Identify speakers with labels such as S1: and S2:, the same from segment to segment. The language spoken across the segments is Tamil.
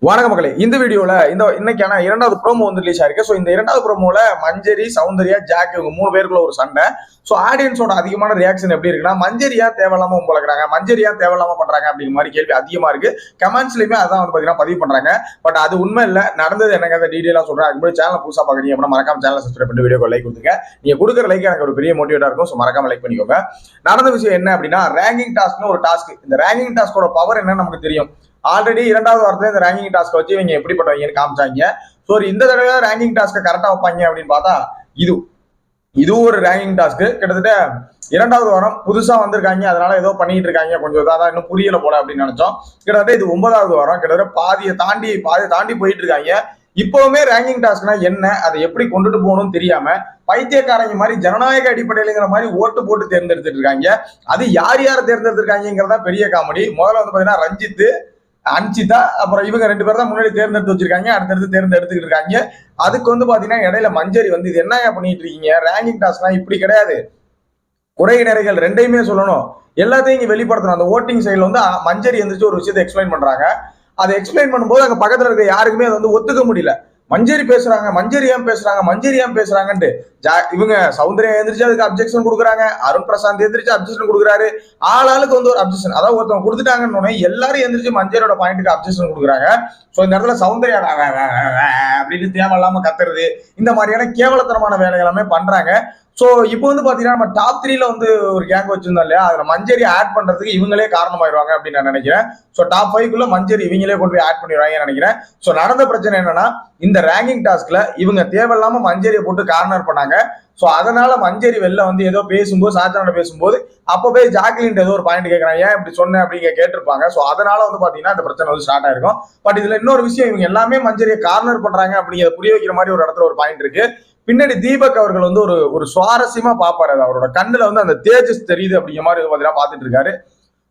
S1: வணக்க மக்களே, இந்த வீடியோல இன்னைக்கான இரண்டாவது ப்ரோமோ வந்து ரிலீஸ் ஆயிருக்கு. ஸோ இந்த இரண்டாவது ப்ரோமோல மஞ்சரி, சௌந்தர்யா, ஜாக் இவங்க 3 பேருக்குள்ள ஒரு சண்டை. ஸோ ஆடியன்ஸோட அதிகமான ரியாக்ஷன் எப்படி இருக்குன்னா, மஞ்சரியா தேவையில்லாம வளர்க்குறாங்க, மஞ்சரியா தேவையில்லாம பண்றாங்க அப்படிங்கிற மாதிரி கேள்வி அதிகமா இருக்கு. கமெண்ட்ஸ்லயுமே அதான் வந்து பாத்தீங்கன்னா பதிவு பண்றாங்க. பட் அது உண்மை இல்ல, நடந்தது என்னங்க டீடைலா சொல்றேன். அதுக்கு முன்னாடி சேனல் புதுசா பாக்குறீங்க அப்படின்னா மறக்காம சேனல் சப்ஸ்கிரைப் பண்ணி வீடியோக்கு லைக் கொடுத்துங்க. நீங்க கொடுக்குற லைக் எனக்கு ஒரு பெரிய மோட்டிவேட்டா இருக்கும். ஸோ மறக்காம லைக் பண்ணிக்கோங்க. நடந்த விஷயம் என்ன அப்படின்னா, ரேங்கிங் டாஸ்க்னு ஒரு டாஸ்க். இந்த ரேங்கிங் டாஸ்கோட பவர் என்னன்னு நமக்கு தெரியும். ஆல்ரெடி இரண்டாவது வாரத்துல இந்த ரேங்கிங் டாஸ்க் வச்சு இவங்க எப்படிப்பட்டவங்கன்னு காமிச்சாங்க. ஸோ இந்த தடவை ரேங்கிங் டாஸ்க்கை கரெக்டா வைப்பாங்க அப்படின்னு பார்த்தா இது ஒரு ரேங்கிங் டாஸ்க். கிட்டத்தட்ட இரண்டாவது வாரம் புதுசா வந்திருக்காங்க, அதனால ஏதோ பண்ணிட்டு இருக்காங்க, கொஞ்சம் இதாக இன்னும் புரியல போல அப்படின்னு நினைச்சோம். கிட்டத்தட்ட இது 9வது வாரம், கிட்டத்தட்ட பாதியை தாண்டி போயிட்டு இருக்காங்க. இப்பவுமே ரேங்கிங் டாஸ்க்னா என்ன, அதை எப்படி கொண்டுட்டு போகணும்னு தெரியாம பைத்தியக்காரங்க மாதிரி ஜனநாயக அடிப்படையிலுங்கிற மாதிரி ஓட்டு போட்டு தேர்ந்தெடுத்துட்டு இருக்காங்க. அது யார் தேர்ந்தெடுத்திருக்காங்கிறதா பெரிய காமெடி. முதல்ல வந்து பாத்தீங்கன்னா ரஞ்சித், அன்சிதா, அப்புறம் இவங்க 2 பேர் தான் முன்னாடி தேர்ந்தெடுத்து வச்சிருக்காங்க, அடுத்தடுத்து தேர்ந்தெடுத்துக்கிட்டு இருக்காங்க. அதுக்கு வந்து பாத்தீங்கன்னா இடையில மஞ்சரி வந்து இது என்ன பண்ணிட்டு இருக்கீங்க, ரேங்கிங் டாஸ்க்லாம் இப்படி கிடையாது, குறை நிறைகள் ரெண்டையுமே சொல்லணும், எல்லாத்தையும் இங்க வெளிப்படுத்தணும். அந்த ஓட்டிங் சைடுல வந்து மஞ்சரி எந்திரிச்சு ஒரு விஷயத்தை எக்ஸ்பிளைன் பண்றாங்க. அதை எக்ஸ்பிளைன் பண்ணும்போது அங்க பக்கத்துல இருக்க யாருக்குமே அதை வந்து ஒத்துக்க முடியல. மஞ்சரி பேசுறாங்க, மஞ்சரி ஏன் பேசுறாங்கன்ட்டு இவங்க சௌந்தர்யா எந்திரிச்சு அதுக்கு அப்ஜெக்ஷன் கொடுக்குறாங்க, அருண் பிரசாந்த் எந்திரிச்சு அப்ஜெக்ஷன் கொடுக்குறாரு. ஆளுக்கு வந்து ஒரு அப்ஜெக்ஷன், அதாவது ஒருத்தவங்க கொடுத்துட்டாங்கன்னு எல்லாரும் எந்திரிச்சு மஞ்சரியோட பாயிண்ட்டுக்கு அப்ஜெக்ஷன் கொடுக்குறாங்க. ஸோ இந்த இடத்துல சௌந்தர்யா அப்படின்னு தேவையில்லாம கத்துறது, இந்த மாதிரியான கேவலத்தனமான வேலை எல்லாமே பண்றாங்க. ஸோ இப்போ வந்து பாத்தீங்கன்னா நம்ம டாப் 3ல வந்து ஒரு கேங் வச்சிருந்தோம் இல்லையா, அதுல மஞ்சரி ஆட் பண்றதுக்கு இவங்களே காரணமாயிருவாங்க அப்படின்னு நான் நினைக்கிறேன். ஸோ டாப் 5க்குள்ள மஞ்சரி இவங்களே கொண்டு போய் ஆட் பண்ணிடுவாங்கன்னு நினைக்கிறேன். ஸோ நடந்த பிரச்சனை என்னன்னா, இந்த ரேங்கிங் டாஸ்க்ல இவங்க தேவையில்லாம மஞ்சரியை போட்டு கார்னர் பண்ணாங்க. ஸோ அதனால மஞ்சரி வெளில வந்து ஏதோ பேசும்போது, சாத்தானோட பேசும்போது அப்போ போய் ஜாக்லின் ஏதோ ஒரு பாயிண்ட் கேட்கறாங்க, ஏன் இப்படி சொன்ன அப்படிங்க கேட்டிருப்பாங்க. ஸோ அதனால வந்து பாத்தீங்கன்னா இந்த பிரச்சனை வந்து ஸ்டார்ட் ஆயிருக்கும். பட் இதுல இன்னொரு விஷயம், இவங்க எல்லாமே மஞ்சரியை கார்னர் பண்றாங்க அப்படிங்கிறத புரிய வைக்கிற மாதிரி ஒரு இடத்துல ஒரு பாயிண்ட் இருக்கு. பின்னாடி தீபக் அவர்கள் வந்து ஒரு சுவாரஸ்யமா பாப்பாரு, அவரோட கண்ணுல வந்து அந்த தேஜஸ் தெரியுது அப்படிங்கிற மாதிரி பாத்தீங்கன்னா பாத்துட்டு இருக்காரு.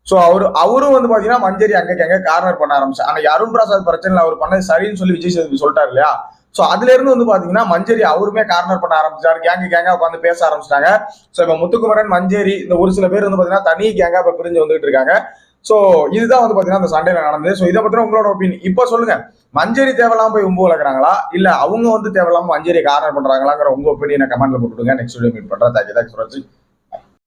S1: சோ அவரும் வந்து பாத்தீங்கன்னா மஞ்சரி அங்க கார்னர் பண்ண ஆரம்பிச்சு. அன்னைக்கு அருண் பிரசாத் பிரச்சனை அவர் பண்ணது சரின்னு சொல்லி விஜய் சேதுபதி சொல்லிட்டாரு இல்லையா. சோ அதுல இருந்து வந்து பாத்தீங்கன்னா மஞ்சரி அவருமே கார்னர் பண்ண ஆரம்பிச்சாரு, கேங்கா உட்காந்து பேச ஆரம்பிச்சிட்டாங்க. சோ இப்ப முத்துக்குமரன், மஞ்சரி இந்த ஒரு சில பேர் வந்து பாத்தீங்கன்னா தனி கேங்கா இப்ப பிரிஞ்சு வந்துட்டு இருக்காங்க. சோ இதுதான் வந்து பாத்தீங்கன்னா அந்த சண்டையில நடந்தது. சோ இதை பத்தின உங்களோட ஒப்பீனியன் இப்ப சொல்லுங்க. மஞ்சரி தேவையில்லாம போய் உம்பு வளர்க்குறாங்களா, இல்ல அவங்க வந்து தேவையில்லாம மஞ்சரி கார்னர் பண்றாங்களாங்கிற உங்க ஒப்பீனியனை கமெண்ட்ல போட்டுடுங்க. நெக்ஸ்ட் வீடியோ மீட் பண்றேன். தேங்க்யூ.